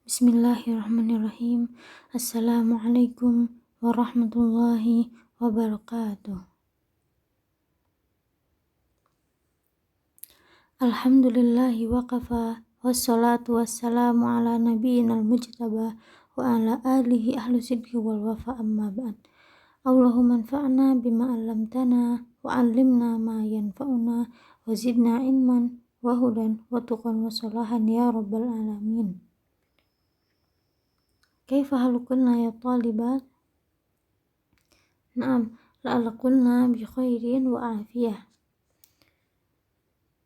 Bismillahirrahmanirrahim. Assalamualaikum warahmatullahi wabarakatuh. Alhamdulillahi wa kafa, wassalatu wassalamu ala nabiyyinal mujtaba wa ala alihi ahlu sidqi wal wafa, amma ba'd. Allahumma anfa'na bima 'allamtana wa 'allimna ma yanfa'una wa zidna ilman wa hudan wa tuqan wa salahan ya rabbal alamin. Kaifa halukunna ya talibat? Naam, la'alakunna bi khairin wa afiyah.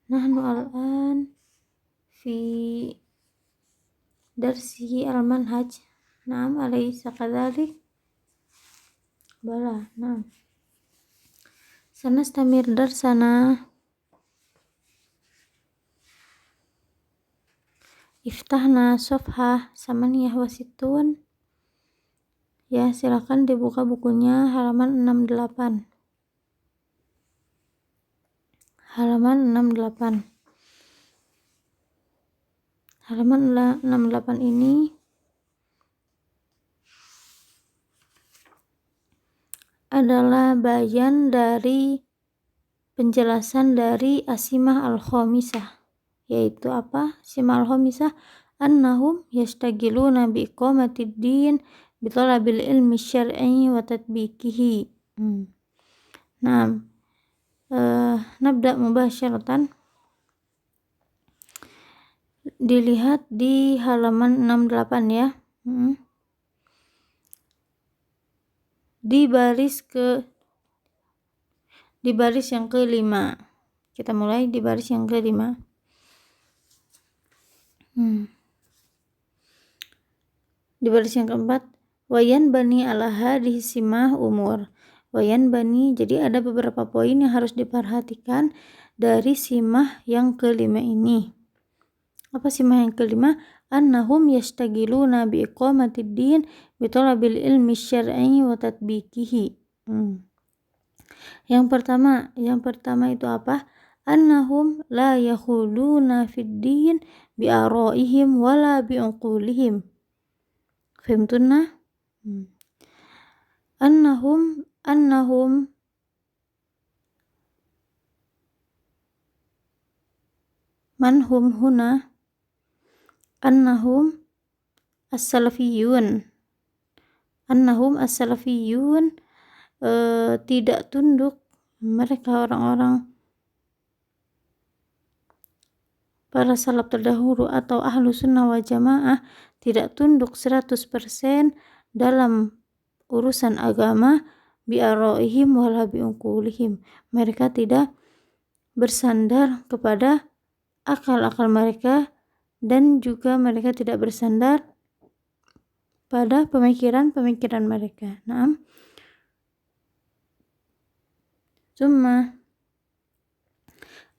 Nahnu al'an fi darsi al-manhaj. Naam, alaysa kadhalik? Bala, naam. Sanastamir darsana. Iftahna safhah 68. Ya, silakan dibuka bukunya halaman 68. Halaman 68. Halaman 68 ini adalah bayan dari penjelasan dari Asimah al-Khamisah, yaitu apa? Asimah al-Khamisah annahum yashtagiluna bi iqamatid din bi talabil ilmi syar'i wa tatbiqihi. Nah, nabda mubasyaratan. Dilihat di halaman 68 ya. Di baris yang kelima. Kita mulai di baris yang kelima. Di baris yang keempat, wayan bani ala hadhihi simah umur. Wayan bani, jadi ada beberapa poin yang harus diperhatikan dari simah yang kelima ini. Apa simah yang kelima? Annahum yashtagiluna bi iqamatid din bi talabil ilmi syar'i wa tatbiqihi. Yang pertama itu apa? Annahum la yakhuluna fid din bi araihim wala bi uqulihim. Fahimtunna? Annahum manhum huna annahum as-salafiyun tidak tunduk, mereka orang-orang para salaf terdahulu atau ahlu sunnah wal jamaah tidak tunduk 100% dalam urusan agama bi araihim wala bi uqulihim. Mereka tidak bersandar kepada akal-akal mereka dan juga mereka tidak bersandar pada pemikiran-pemikiran mereka. Naam. Summa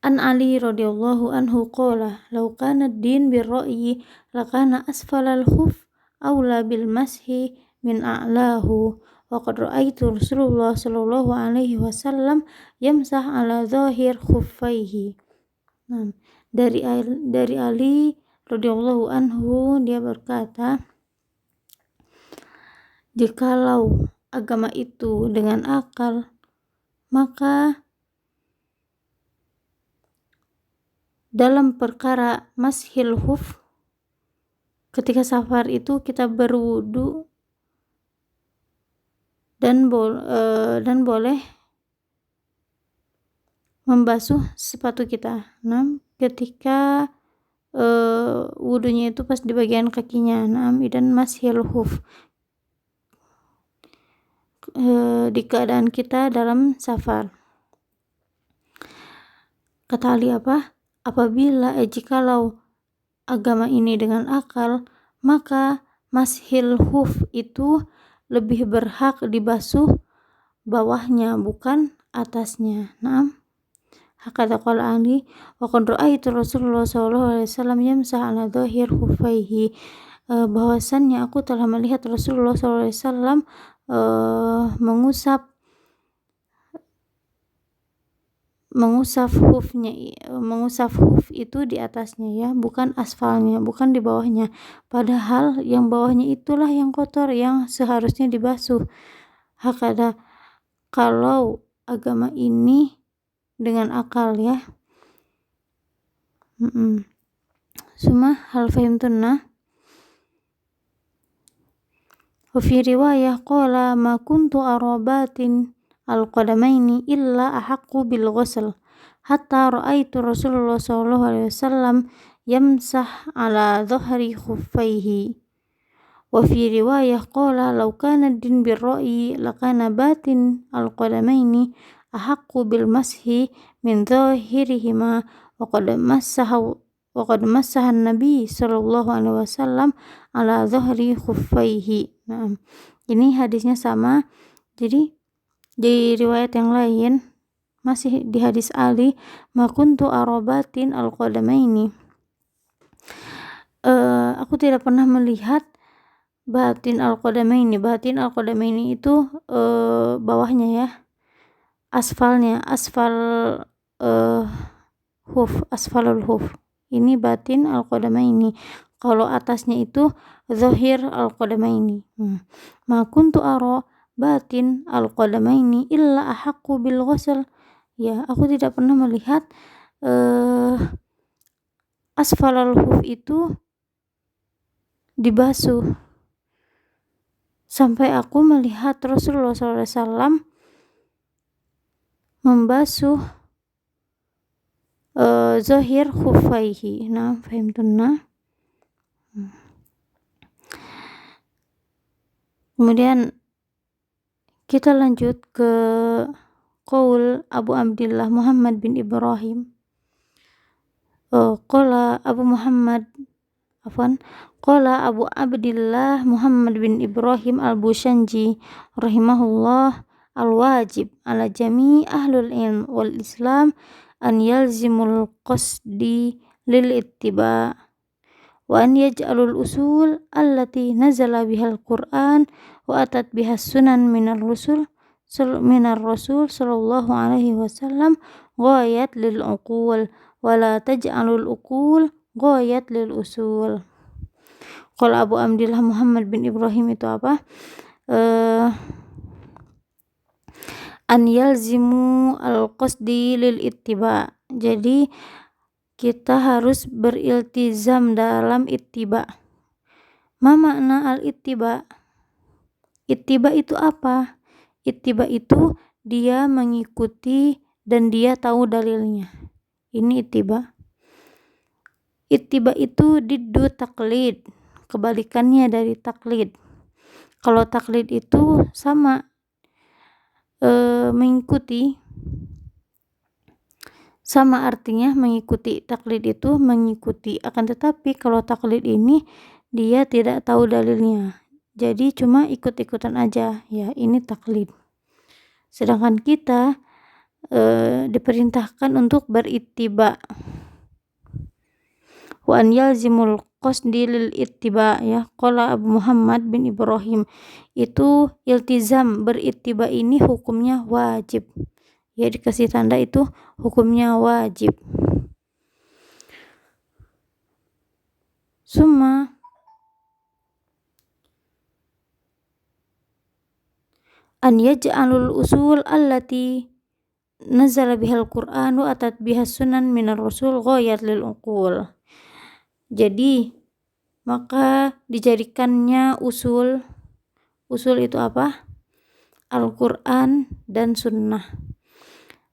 an Ali radhiyallahu anhu qala law kana ad-din bir-ra'yi lakana asfalal khuf aula bil mashi min a'lahu wa qad ra'aitu Rasulullah sallallahu alaihi wasallam yamsah ala zahir khuffaihi. Nah, dari Ali radhiyallahu anhu, dia berkata, jikalau agama itu dengan akal, maka dalam perkara mashil huf, ketika safar itu kita berwudu dan boleh membasuh sepatu kita. Nah, ketika wudunya itu pas di bagian kakinya. Nah, dan mashil huf, di keadaan kita dalam safar. Kata Ali apa? Jikalau agama ini dengan akal, maka mashil huf itu lebih berhak dibasuh bawahnya, bukan atasnya. Nah, hakadha qala Ali wa qad ra'aitu Rasulullah sallallahu alaihi wasallam yamsah ala dhahir khuffaihi. Bahwasannya aku telah melihat Rasulullah sallallahu alaihi wasallam mengusap hoof itu di atasnya ya, bukan aspalnya, bukan di bawahnya. Padahal yang bawahnya itulah yang kotor, yang seharusnya dibasuh. Hakada, kalau agama ini dengan akal ya. Suma hal fahimtunna. Wa fi riwayah qala ma kuntu arabatin al-qadamaini illa ahaqqu bil ghusl hatta ra'aitu Rasulullah sallallahu alaihi wasallam yamsah ala dhahri khuffaihi. Wa fi riwayah qala law kana din bir ra'yi lakana batin al-qadamaini ahaqqu bil mashi min dhahirihima wa qad massaha an-nabi sallallahu alaihi wasallam ala dhahri khuffaihi. Nah, ini hadisnya sama. Jadi di riwayat yang lain masih di hadis Ali, ma kuntu arabatin al-qadamaini. Aku tidak pernah melihat batin al-qadamaini. Batin al-qadamaini itu bawahnya ya. Asfalnya, asfalul huf. Ini batin al-qadamaini. Kalau atasnya itu zahir al-qadamaini. Ma kuntu ara batin al-qadamaini illa ahaqqu bil ghusl. Ya, aku tidak pernah melihat asfalul huf itu dibasuh sampai aku melihat Rasulullah SAW membasuh zahir khuffaihi. Nah, fahimtunna. Kemudian kita lanjut ke qaul Abu Abdillah Muhammad bin Ibrahim. Qala Abu Abdillah Muhammad bin Ibrahim al-Bushanji rahimahullah, al-wajib ala jami' ahlul ilm wal islam an yalzimul qasdi lil ittiba' wa an yaj'alul usul allati nazala bihal Qur'an wa atat bihas sunan minar rasul sallallahu alaihi wasallam ghayat lil uqul wa la taj'alul uqul ghayat lil usul. Kalau Abu Abdillah Muhammad bin Ibrahim itu apa? An yalzimu al-qasdi lil ittiba. Jadi kita harus beriltizam dalam ittiba. Ma makna al-ittiba? Ittiba itu apa? Ittiba itu dia mengikuti dan dia tahu dalilnya. Ini ittiba. Ittiba itu diddu taklid, kebalikannya dari taklid. Kalau taklid itu sama mengikuti, sama artinya mengikuti. Taklid itu mengikuti, akan tetapi kalau taklid ini dia tidak tahu dalilnya, jadi cuma ikut-ikutan aja ya, ini taklid. Sedangkan kita diperintahkan untuk berittiba. Wa an yalzimul qasdi lil ittiba ya. Qala Abu Muhammad bin Ibrahim, itu iltizam berittiba ini hukumnya wajib. Ya, dikasih tanda itu hukumnya wajib. Summa an yaj'alul usul allati nazala bihal Qur'an wa atat bihas sunan minar rasul ghayat lil uqul. Jadi maka dijadikannya usul itu apa? Al-Quran dan sunnah.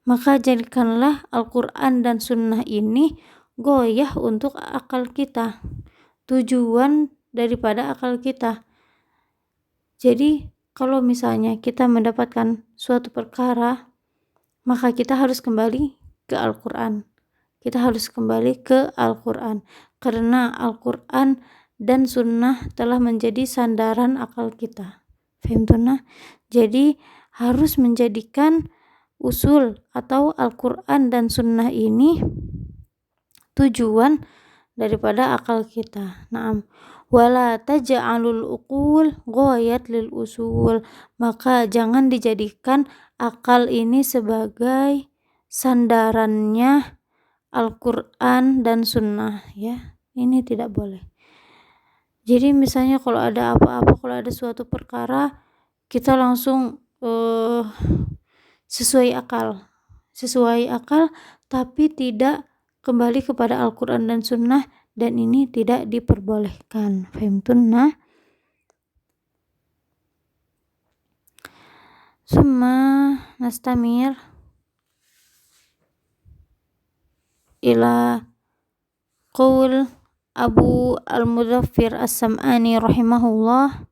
Maka jadikanlah Al-Quran dan sunnah ini goyah untuk akal kita, tujuan daripada akal kita. Jadi kalau misalnya kita mendapatkan suatu perkara, maka kita harus kembali ke Al-Quran. Kita harus kembali ke Al-Quran, karena Al-Quran dan sunnah telah menjadi sandaran akal kita. Fahimtuna? Jadi harus menjadikan usul atau Al-Quran dan sunnah ini tujuan daripada akal kita. Naam. Wala taj'alul uqul ghayat lil usul. Maka jangan dijadikan akal ini sebagai sandarannya Al-Quran dan Sunnah, ya. Ini tidak boleh. Jadi misalnya kalau ada apa-apa, kalau ada suatu perkara, kita langsung sesuai akal, tapi tidak kembali kepada Al-Quran dan Sunnah, dan ini tidak diperbolehkan. Fahimtunna? Summa nastamir ila qaul Abu Al-Mudzaffir As-Sam'ani rahimahullah,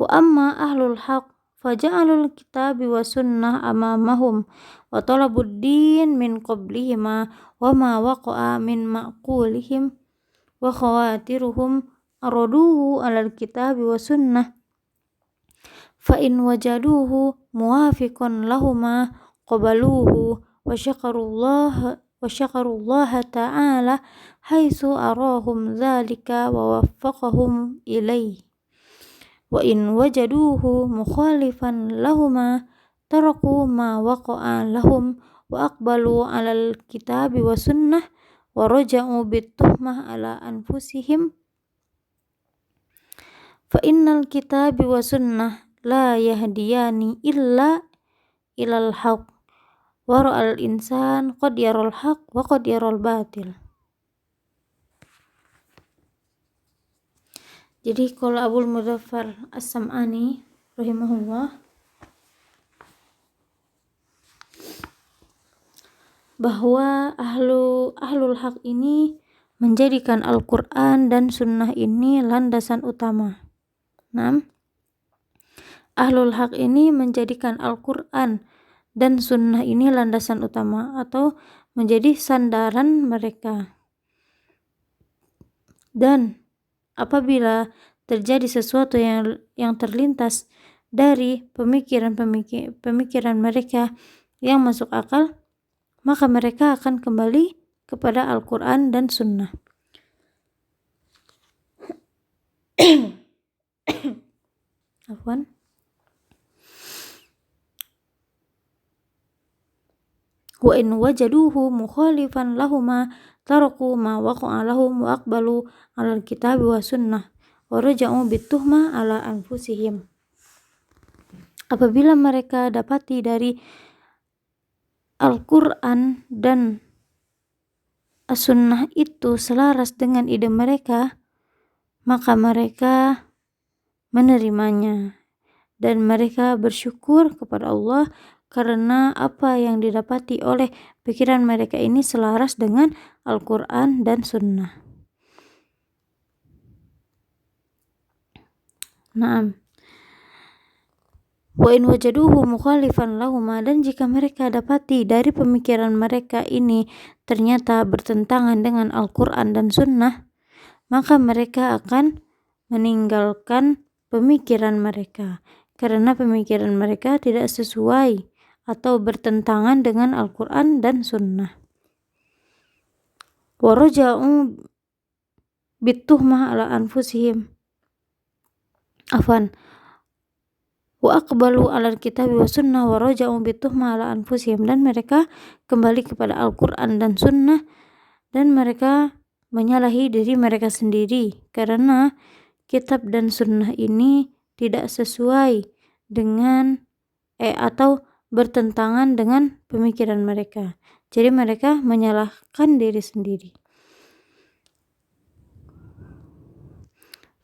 wa amma ahlul haq faja'alul kitabi wa sunnah amamahum wa talabud din min qablihima wa ma waqa'a min ma'qulihim wa khawatiruhum araduhu alal kitabi wa sunnah fa in wajaduhu muwafiqan lahuma qabaluhu wa syakarullaha ta'ala haitsu arahum dzalika wa waffaqahum ilaihi wa in wajaduhu mukhalifan lahuma taraku ma waqa'a lahum wa aqbalu 'alal kitabi wa sunnah wa raja'u bituhmah ala anfusihim fa innal kitabi wa sunnah la yahdiyani illa ilal haq wa ra'al insan qad yaral haq wa qad yaral batil. Jadi kalau Abul Mudzaffar As-Sam'ani rahimahullah bahwa ahlul haq ini menjadikan Al-Quran dan Sunnah ini landasan utama. Ahlul haq ini menjadikan Al-Quran dan Sunnah ini landasan utama atau menjadi sandaran mereka. Dan apabila terjadi sesuatu yang terlintas dari pemikiran mereka yang masuk akal, maka mereka akan kembali kepada Al-Quran dan Sunnah. Afwan. Wa in wajaduhu mukhalifan lahuma taraku ma waqa'a lahum wa aqbalu 'alal kitabi wa sunnah wa raja'u bituhmah ala anfusihim. Apabila mereka dapati dari Al-Quran dan As-Sunnah itu selaras dengan ide mereka, maka mereka menerimanya dan mereka bersyukur kepada Allah karena apa yang didapati oleh pikiran mereka ini selaras dengan Al-Quran dan Sunnah. Naam. Wa in wajaduhu mukhalifan lahuma, dan jika mereka dapati dari pemikiran mereka ini ternyata bertentangan dengan Al-Quran dan Sunnah, maka mereka akan meninggalkan pemikiran mereka karena pemikiran mereka tidak sesuai atau bertentangan dengan Al-Quran dan Sunnah. Wa raja'u bituhmah ala anfusihim. Afwan. Wa aqbalu 'alal kitabi wa sunnah wa raja'u bituhmah ala anfusihim, dan mereka kembali kepada Al-Quran dan Sunnah dan mereka menyalahi diri mereka sendiri karena kitab dan sunnah ini tidak sesuai dengan atau bertentangan dengan pemikiran mereka. Jadi mereka menyalahkan diri sendiri.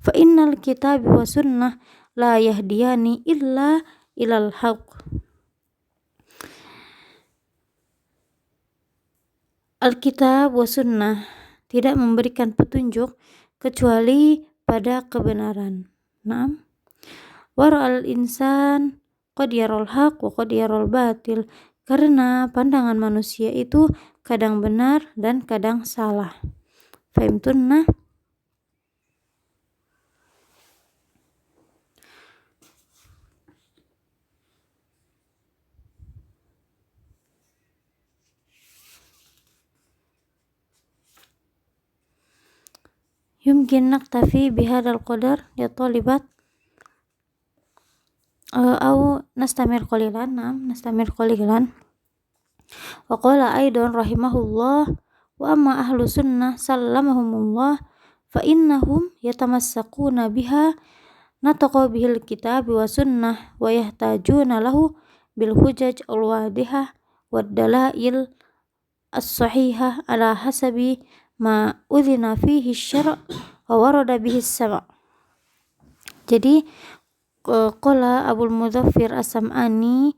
Fa innal kitabi wa sunnah la yahdiyani illa ilal haq. Alkitab wa sunnah tidak memberikan petunjuk kecuali pada kebenaran. Naam. Wara'al insan qad yaral haq wa qad yaral batil, karena pandangan manusia itu kadang benar dan kadang salah. Fahimtunna? Yumkin naktafi bihadal qadar ya talibat. au nastamir qalilan. Nastamir qalilan. Wa qala aidan rahimahullah wa amma ahlu sunnah sallamahumullah fa innahum yatamassakuna biha nataqa bihil kitab wa sunnah wa yahtajuna lahu bil hujaj al wadihah wad dalail as-sahihah ala hasabi ma udhina fihi syara' wa warada bihi sama'. Jadi qala Abul Mudzaffir As-Sam'ani,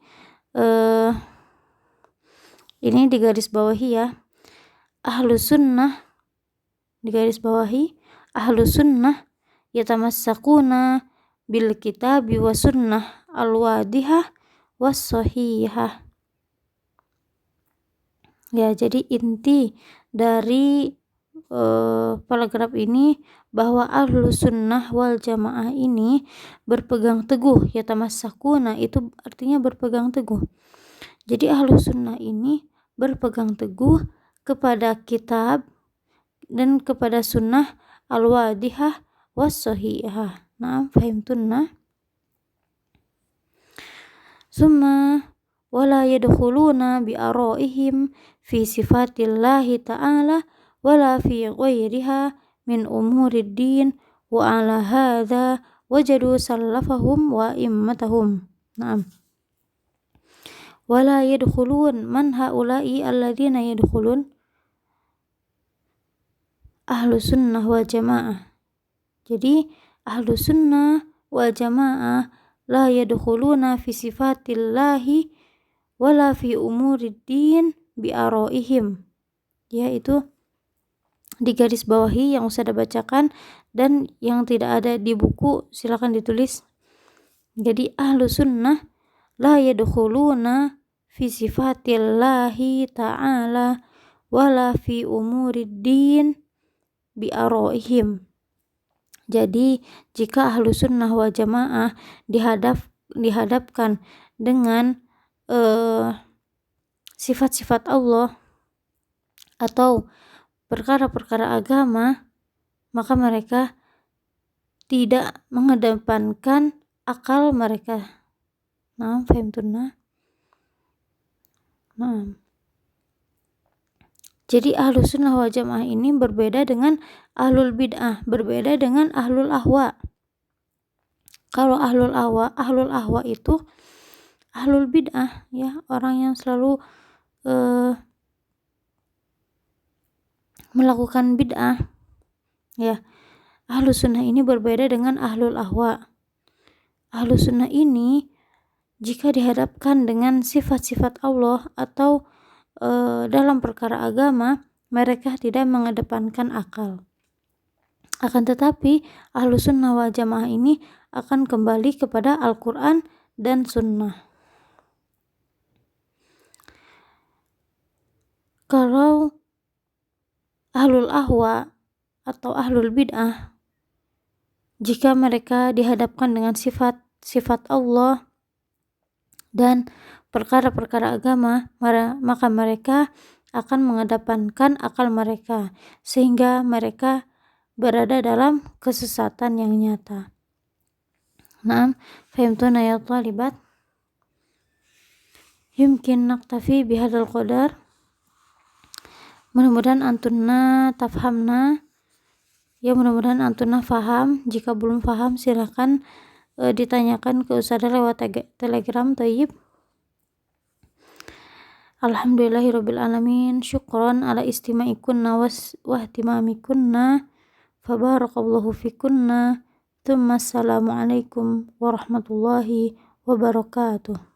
ini di garis bawahi ya, ahlu sunnah, di garis bawahi, ahlu sunnah yatamassakuna bil kitabi wa sunnah al-wadihah was sahihah. Ya, jadi inti dari paragraf ini bahwa ahlu sunnah wal jamaah ini berpegang teguh, yatamassakuna itu artinya berpegang teguh. Jadi ahlu sunnah ini berpegang teguh kepada kitab dan kepada sunnah al-wadihah was sahihah. Nah, fahimtunna? Summa wala yadkhuluna bi araihim fi sifatillahi ta'ala wala fi ghairiha min umurid din wa ala hadha wajadu salafahum wa immatahum. Naam. Wala yadkhulun man haula'i alladhina yadkhulun ahlu sunnah wal jamaah. Jadi ahlu sunnah wal jamaah la yadkhuluna fi sifatillahi wala fi umurid din bi araihim. Yaitu di garis bawahi yang usah dibacakan dan yang tidak ada di buku silakan ditulis. Jadi ahlu sunnah la yadkhuluna fi sifatillahi ta'ala wala fi umurid din bi araihim. Jadi jika ahlu sunnah wal jamaah dihadapkan dengan sifat-sifat Allah atau perkara-perkara agama, maka mereka tidak mengedepankan akal mereka. Nah, fahimtunna? Nah, jadi ahlu sunnah wal jamaah ini berbeda dengan ahlul bid'ah, berbeda dengan ahlul ahwa. Kalau ahlul ahwa itu ahlul bid'ah, ya, orang yang selalu melakukan bid'ah. Ya, ahlu sunnah ini berbeda dengan ahlul ahwa. Ahlu sunnah ini jika dihadapkan dengan sifat-sifat Allah atau dalam perkara agama, mereka tidak mengedepankan akal. Akan tetapi ahlu sunnah wal jamaah ini akan kembali kepada Al-Quran dan sunnah. Kalau ahlul ahwa atau ahlul bid'ah, jika mereka dihadapkan dengan sifat Allah dan perkara-perkara agama, maka mereka akan mengedepankan akal mereka sehingga mereka berada dalam kesesatan yang nyata. Naam, fahimtuna ya talibat? Yumkin naktafi bihadal qadar. Mudah-mudahan antunna tafhamna. Ya, mudah-mudahan antunna faham. Jika belum faham silakan ditanyakan ke Ustadzah lewat Telegram. Tayyib. Alhamdulillahirabbil alamin. Syukran ala istima'ikunna wa ihtimamikunna. Fabarakallahu fikunna. Tsumma assalamualaikum warahmatullahi wabarakatuh.